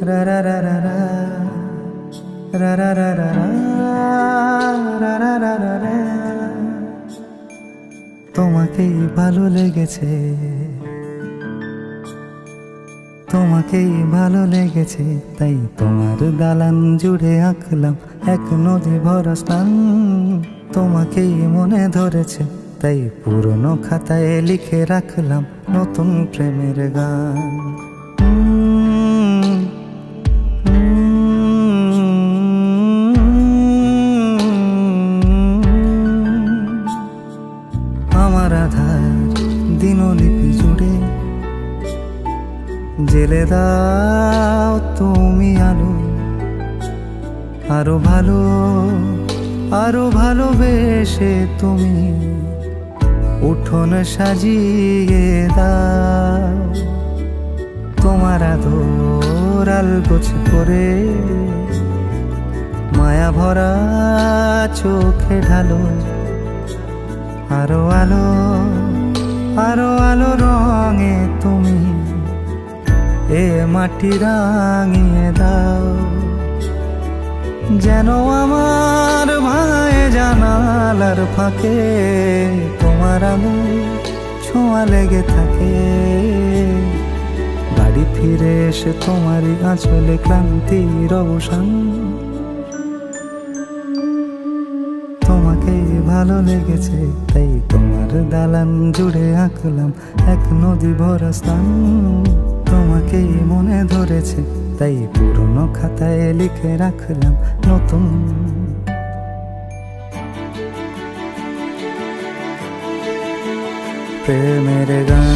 রা রা রা রা রা রা রা রা রা রা রা রা রা রা। তোমাকেই ভালো লেগেছে, তোমাকেই ভালো লেগেছে, তাই তোমার দালান জুড়ে আঁকলাম এক নদী ভরা স্থান। তোমাকেই মনে ধরেছে, তাই পুরনো খাতায় লিখে রাখলাম নতুন প্রেমের গান। আমার আধার দিনলিপি জুড়ে জেলে দাও তুমি আলো, আরো ভালো আরো ভালোবেসে তুমি উঠোন সাজিয়ে দাও। তোমার আদর আলগোছ করে মায়া ভরা চোখে ঢালো, আরো আলো আরো আলো রঙে তুমি এ মাটি রাঙিয়ে দাও। যেন আমার ভাঙায় জানালার ফাঁকে তোমার আলো ছোঁয়া লেগে থাকে। বাড়ি ফিরে এসে তোমারই আঁচলে ক্লান্তির অবসান। তোমাকেই ভালো লেগেছে, তাই তোমার দালান জুড়ে আঁকলাম এক নদী ভরা স্থান। তোমাকেই মনে ধরেছে, তাই পুরনো খাতায় লিখে রাখলাম নতুন প্রেমের গান।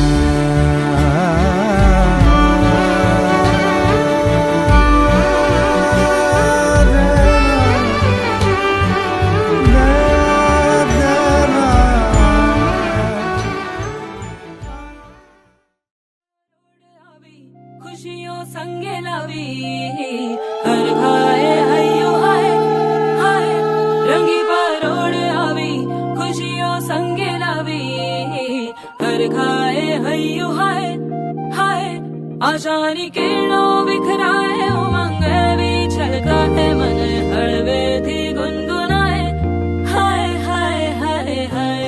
खुशियों संगे लावी हर खाए हयो हाय हाय रंगी परोड़ आवी खुशियों संगे लावी हर खाए हयो हाय हाय आशानी किरणों बिखराए उमंग भी छलका है मन हड़वे थी गुनगुनाए हाय हाय हाय हाय।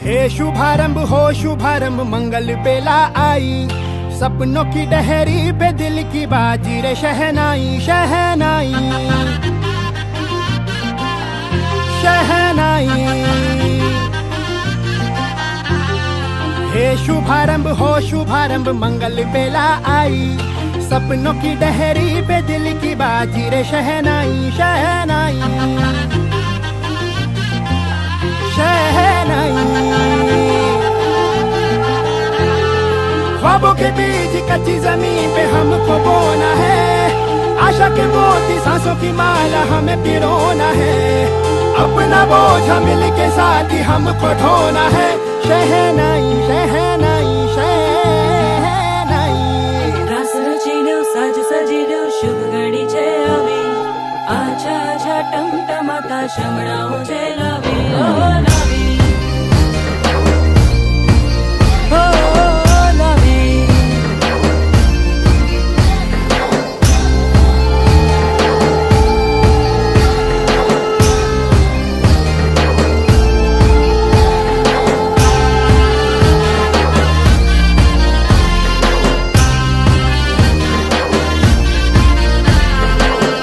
हे शुभारंभ हो शुभारंभ मंगल बेला आई, सपनों की डहरी पे दिल की बाजी रे शहनाई शहनाई शहनाई। हे शुभारंभ हो शुभारंभ मंगल बेला आई, सपनों की डहरी पे दिल की बाजी रे शहनाई शहनाई शहनाई। ख्वाबों के बीच कच्ची जमीन पे हमको बोना है, आशा के मोती सांसों की माला हमें पिरोना है। अपना बोझ मिल के साथ ही हमको ढोना है शहनाई शहनाई शहनाई। रास रचिलो साज सजिलो शुभ घड़ी छे आवी, आछा आछा टमटमाता शमणाओ छे लावी ओ लावी ओ लावी।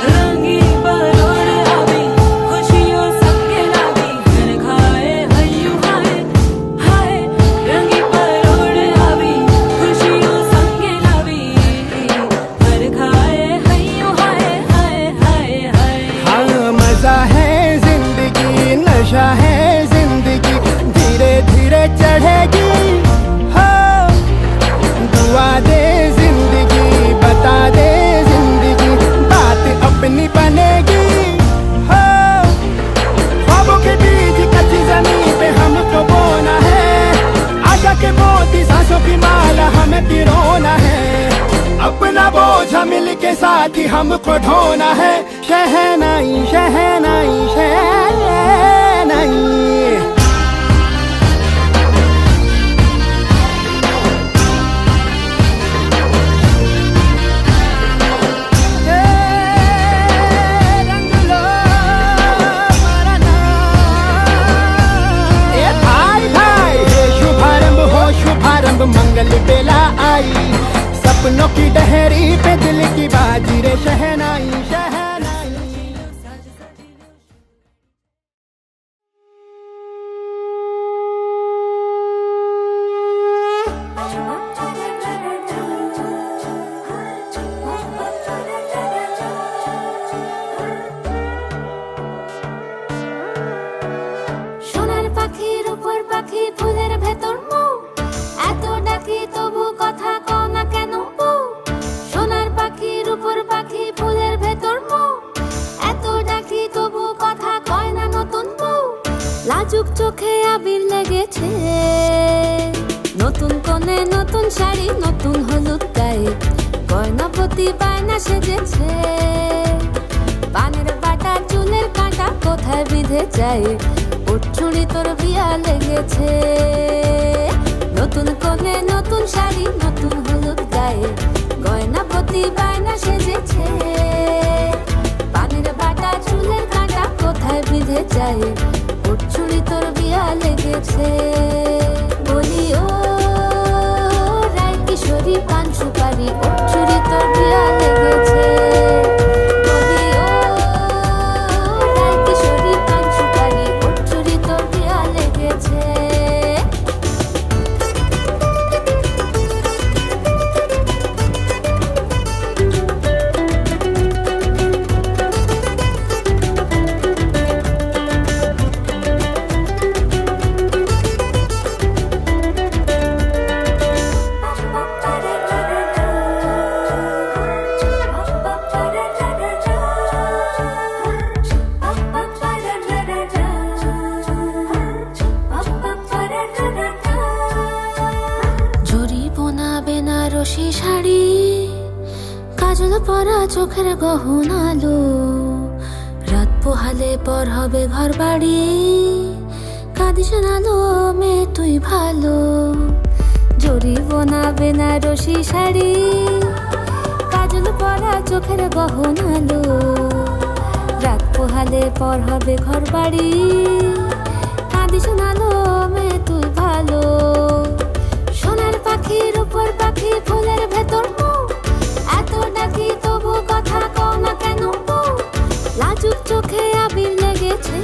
रंगी परोड़ आवी खुशियों संगे लावी अपना बोझ मिल के साथ ही हमको ढोना है। शहनाई शहनाई शहनाई। शुभारंभ मंगल बेला आई, सपनों की डहरी पे दिल की बाजी रे शहनाई शहनाई। সোনার পাখির উপর পাখি ফুলের ভেতর মৌ, এত ডাকি তবু কথা কও না কেন বউ। সোনার পাখির উপর পাখি ফুলের ভেতর মৌ, এত ডাকি তবু কথা কয় না নতুন বউ। লাজুক চোখে আবির লেগেছে, নতুন কোণে নতুন শাড়ি নতুন হলুদ গায়ে, গয়নাপতি বায়না সেজেছে। পানের বাটা চুলের কাঁটা কোথায় বিঁধে যায়, উঠছুড়ি তোর বিয়া লেগেছে। নতুন কোণে নতুন শাড়ি নতুন হলুদ গায়ে, গয়নাপতি বায়না সেজেছে। পানের বাটা চুলের কাঁটা কোথায় বিঁধে যায়, উঠছুড়ি তোর বিয়া লেগেছে। বলি ও রায় কিশোরী পান সুপারি, উঠছুড়ি তোর বিয়া লেগেছে। বলি ও রায় কিশোরী পান সুপারি, উঠছুড়ি তোর বিয়া লেগেছে। বেনারসি শাড়ি, কাজল পরা চোখের গহনালো, রাত পোহালে পর হবে ঘর বাড়ি, কাঁদিস নালো মেয়ে তুই ভালো। জরি বোনা বেনারসি শাড়ি, কাজল পরা চোখের গহনালো, রাত পোহালে পর হবে ঘর বাড়ি, কাঁদিস নালো মেয়ে তুই ভালো। সোনার পাখির উপর পাখি ফুলের ভেতর মৌ, এত ডাকি তবু কথা কও না কেন বউ। লাজুক চোখে আবির লেগেছে,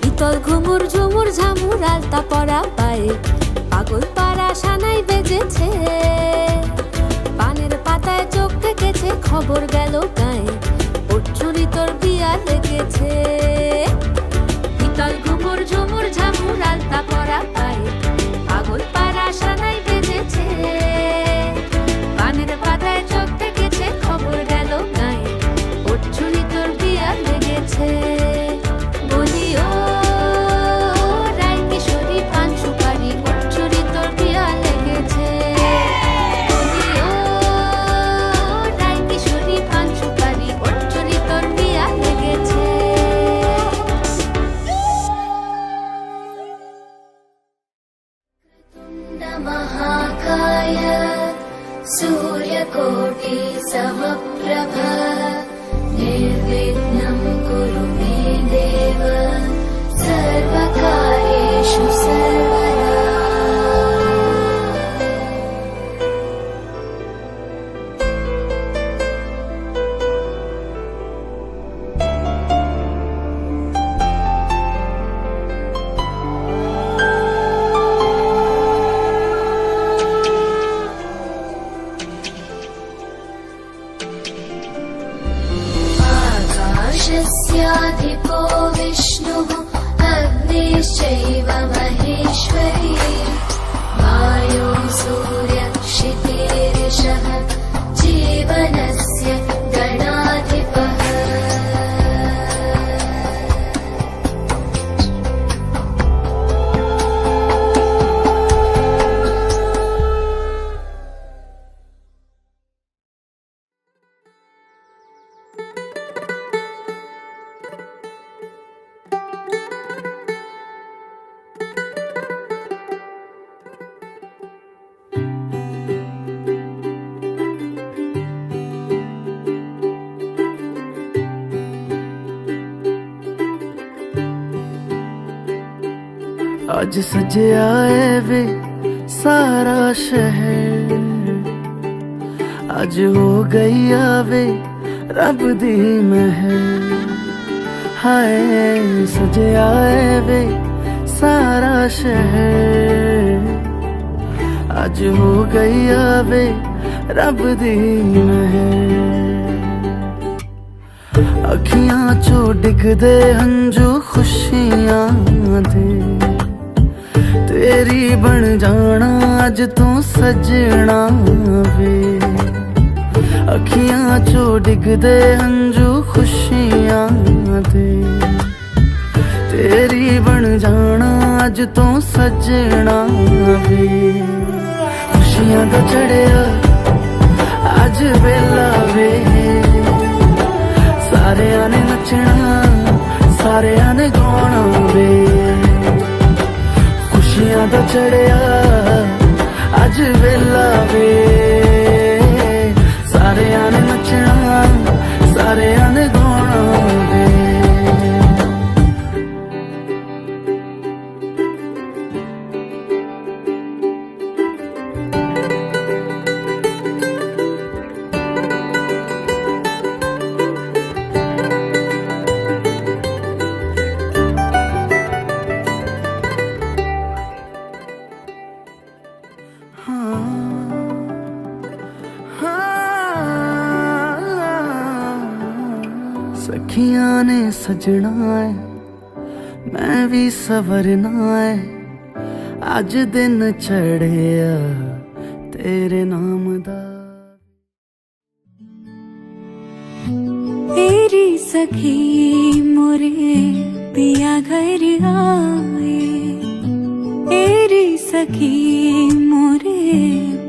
ইতল ঘুমুর ঝুমুর ঝামুর আলতা পরা পায়ে, পাগল পাড়া সানাই বেজেছে। পানের পাতায় চোখ থেকেছে, খবর গেল গায়ে, উঠছুড়ি তোর বিয়া লেগেছে। ইতল ঘুমুর ঝুমুর ঝামুর আলতা পরা পায়ে, পাগল পাড়া সানাই বেজেছে। পানের পাতায় চোখ থেকেছে, খবর গেল গায়ে, উঠছুড়ি তোর বিয়া লেগেছে। বলি ও রায় কিশোরী পান সুপারি, উঠছুড়ি তোর বিয়া লেগেছে। বলি ও রায় কিশোরী পান সুপারি, উঠছুড়ি তোর বিয়া লেগেছে। महाकाय सूर्यकोटि समप्रभ, निर्विघ्नं कुरु मे देव, सर्वकार्येषु सर्वदा। आकाशस्याधिपो विष्णुः, अग्निश्चैव महेश्वरी, वायो सूर्यः क्षितिरिषः, जीवनस्य गणाधिपः। आज सजया है वे सारा शहर, आज हो गई आवे रब दी महर। हाय सजया है वे सारा शहर, आज हो गई आवे रब दी महर। अखियां चो डिगदे हंजू खुशियां दे, तेरी बन जाना अज तू सजना वे। अखियां चो डिगदे हंजू खुशियां दे, तेरी बन जाना अज तू सजना वे। खुशियां दा चढ़िया अज वेला वे, सारेयां ने नचना सारेयां ने गाना वे। खुशियां दा चढ़िया अज वेला वे, सारेयां ने नचना सारेयां ने गाना वे। सखियां ने सजना है मैं भी सवरना है, अज दिन चढ़िया तेरे नाम दा। तेरी सखी मोरे पिया घर आए, तेरी सखी मोरे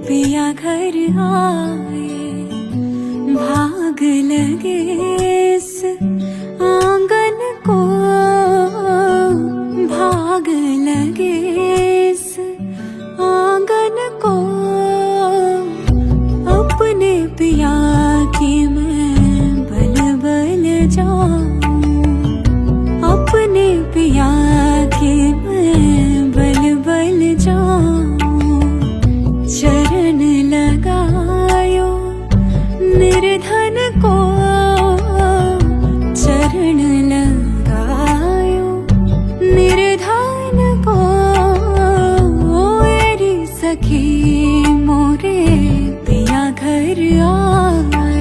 पिया घर आए। भाग लगे इस आंगन को, भाग लगे इस आंगन को। अपने पिया की मैं बल बल जाऊं, अपने पिया की मैं बल बल जाऊं। चरण लगायो निर्धन को, चरण लगायो निर्धन को। मेरी सखी मोरे पिया घर आए।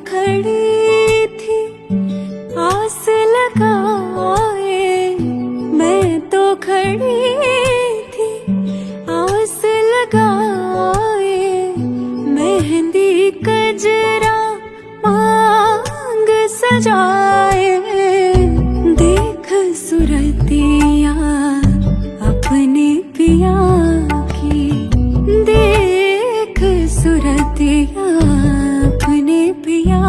खड़ी थी आस लगाए, मैं तो खड़ी थी आस लगाए। मेहंदी कजरा मांग सजाए, देख सुरतिया अपने पिया की, देख सुरतिया अपने पिया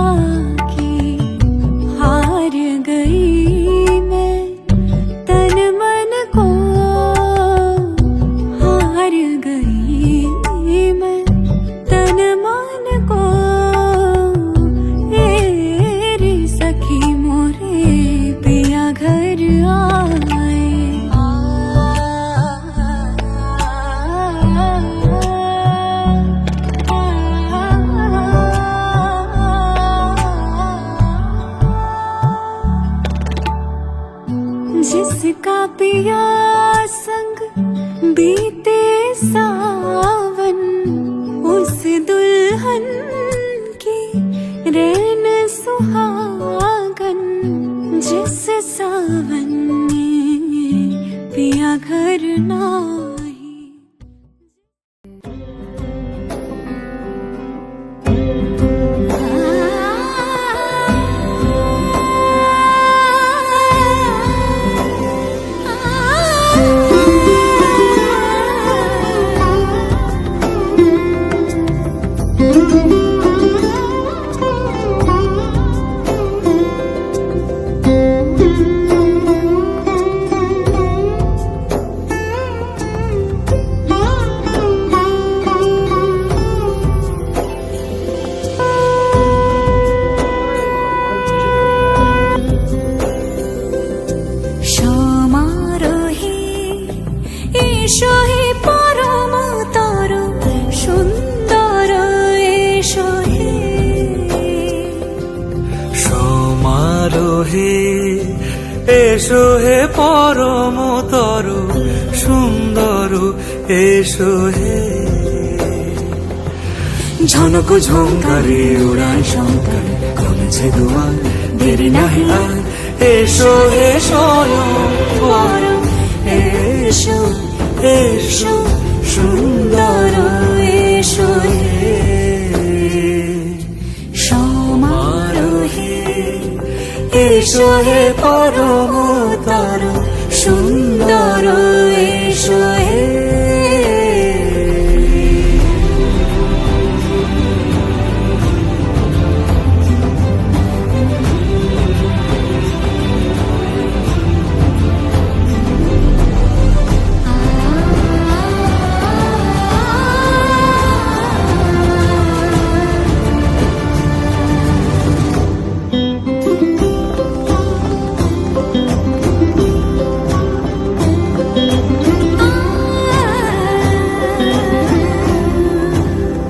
की। हार गई मैं तन मन को, हार गई मैं तन मन को। तेरी सखी मोरे पिया घर आए। जिसका पिया संग बीते सावन, उस दुल्हन की रैन सुहागन। जिस सावन में पिया घर नाही। এসো হে পরম তর সুন্দর এসো হে সমারোহে এসো হে পরমতর সুন্দর এসো হে ঝনক ঝঙ্কারে উড়ায় শঙ্কর কমেছে দুয়ার দেরি নাহি আর এসো হে স্বয়ং পরম এসো এসো সুন্দর এসো হে সমারোহে এসো হে পরমতর সুন্দর এসো হে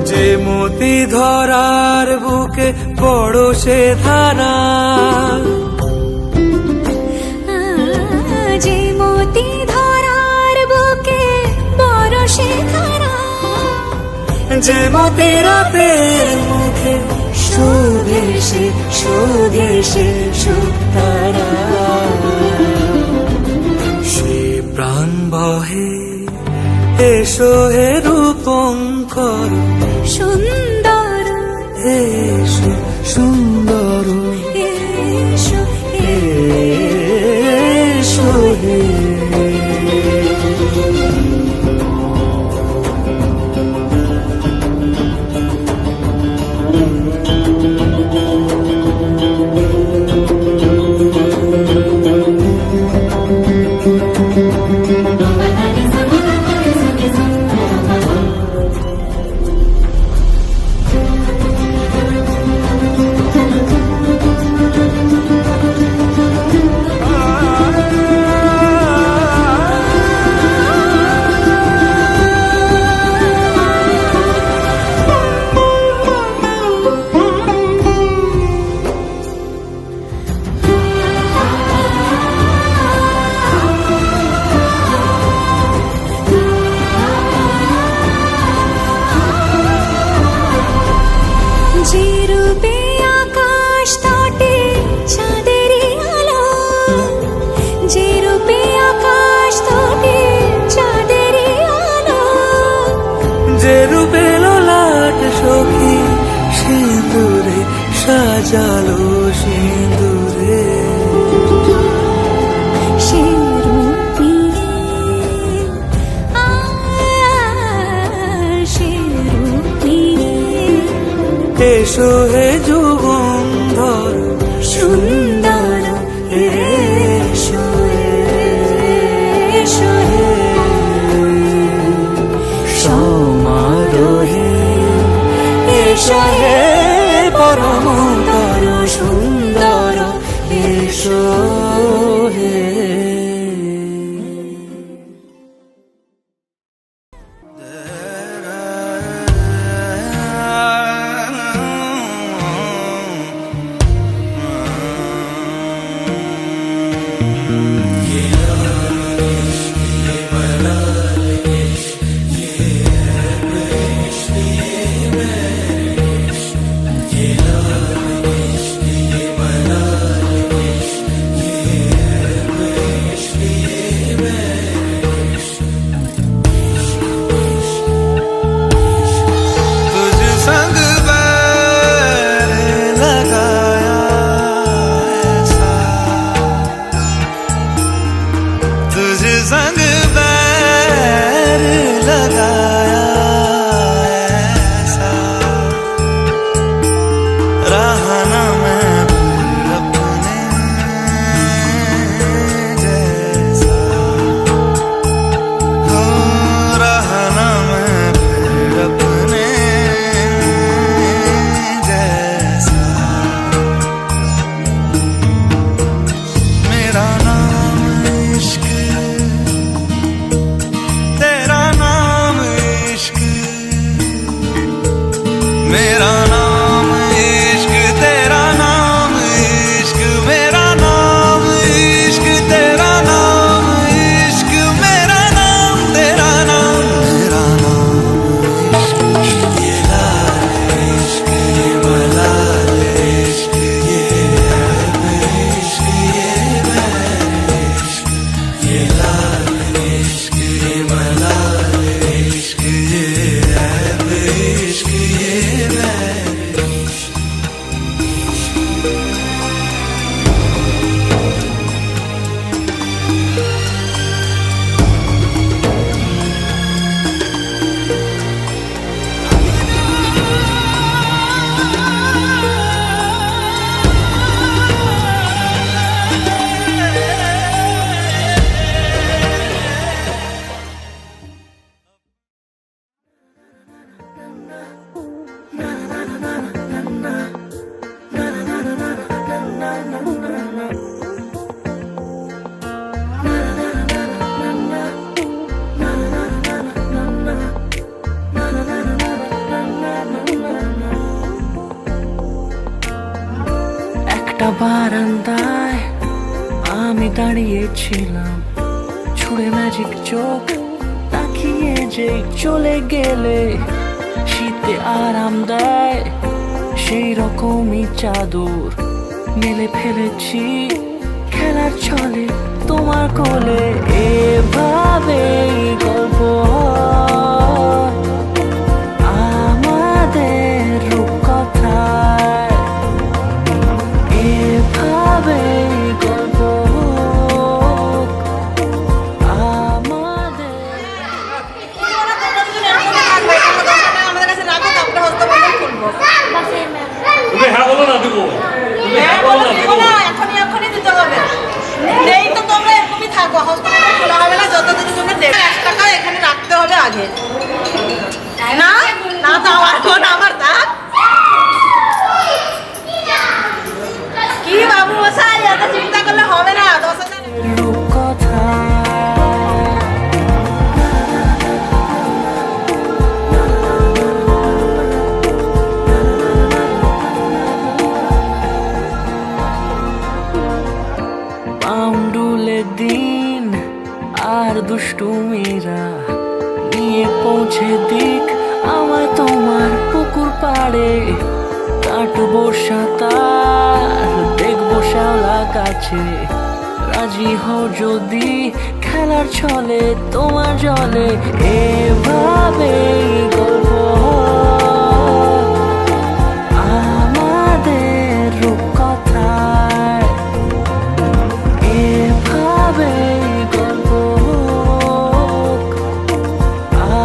যে মতি ধরার বুকে বড় সে ধারা যে মতি ধরার বুকে বরসে ধারা যে মতি রাতের মুখে সুদেশে সুদেশে সুতারা সে প্রাণ বহে এসো হে রূপঙ্কর সুন্দর এসো সুন্দর এসো এসো হে যে রূপে আকাশ তটে চাঁদেরই আলো যে রূপে আকাশ তটে চাঁদেরই আলো যে রূপে ললাট সখী সিঁদুরে সাজালো সিঁদুরে সে রূপ নিয়ে সে রূপ নিয়ে এসো হে যুগন্ধর সুন্দর এসো এসো হে সমারোহে এসো হে পরমতর সুন্দর এসো হে বারান্দায় আমি দাঁড়িয়েছিলাম, ছুড়ে ম্যাজিক চোখ তাকিয়ে যে চলে গেলে শীতে আরাম দেয় সেই রকমই চাদর মেলে ফেলেছি খেলার ছলে তোমার কোলে। এভাবে গল্প হয় আমাদের রূপকথায়, এভাবে গল্প হোক আমাদের। তুমি হ্যাঁ বলো না দেবো, তুমি হ্যাঁ বলো না দেবো। এখনই দিতে হবে। নেই তো তোমরা এরকমই থাকো, হসপিটাল খোলা হবে না যতদিনের জন্য 1.5 টাকা এখানে রাখতে হবে আগে। না না তো আমার বোন আমার থাক। কি বাবু মশাই এত চিন্তা করলে হবে না, 10,000 রূপকথায় পাউন্ডুলে দিন আর দুষ্টু মেয়েরা নিয়ে পৌঁছে দিক আমায় তোমার পুকুর পাড়ে। কাটবো সাঁতার দেখবো শ্যাওলা গাছে, রাজি হও যদি খেলার ছলে তোমার জলে। এভাবে গল্প হয় আমাদের রূপকথায়, এভাবে গল্প হোক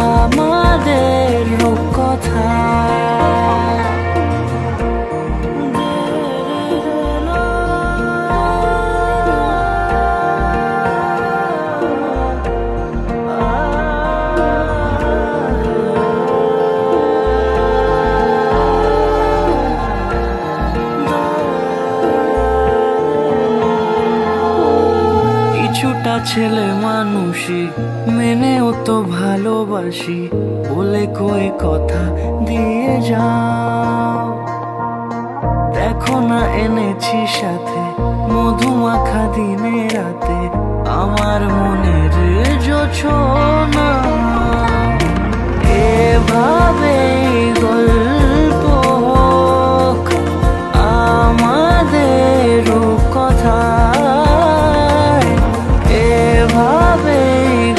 আমাদের রূপকথায়। কিছুটা ছেলে মানুষই মেনেও তো ভালোবাসি, বলে কয়ে কথা দিয়ে যাও। দেখো না এনেছি সাথে মধুমাখা দিনে রাতে আমার মনের জোছনা। এভাবে গল্প হোক আমাদের রূপকথায়, এভাবে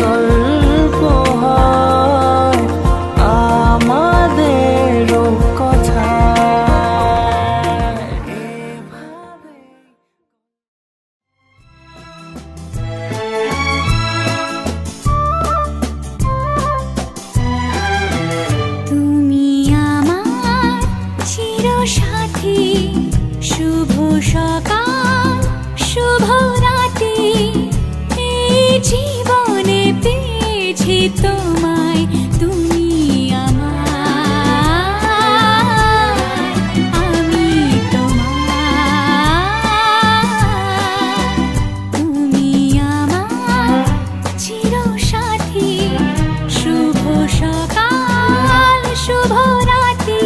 গল্প হয় আমাদের রূপকথায়, এভাবে। তুমি আমার চিরসাথী, শুভ সকাল শুভ রাতি, এই জীবনে পেয়েছি তোমায়, তুমি আমার, আমি তোমার। তুমি আমার চিরসাথী, শুভ সকাল শুভ রাতি,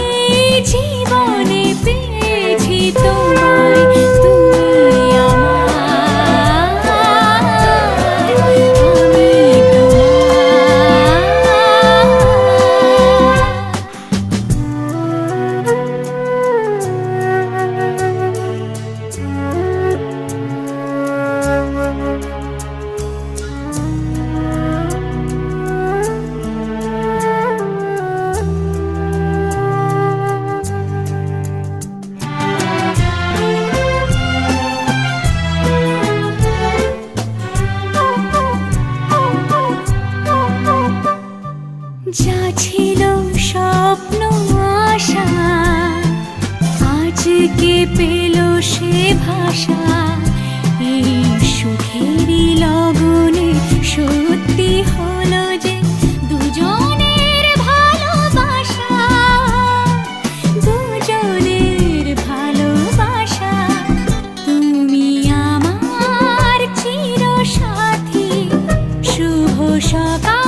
এই জীবনে পেয়েছি তোমায়, তুমি আমার, আমি যা ছিল স্বপ্ন আশা, আজকে পেল সে ভাষা, এই সুখেরই লগনে সত্যি হলো যে দুজনের ভালোবাসা, দুজনের ভালোবাসা। তুমি আমার চিরসাথী, শুভ সকাল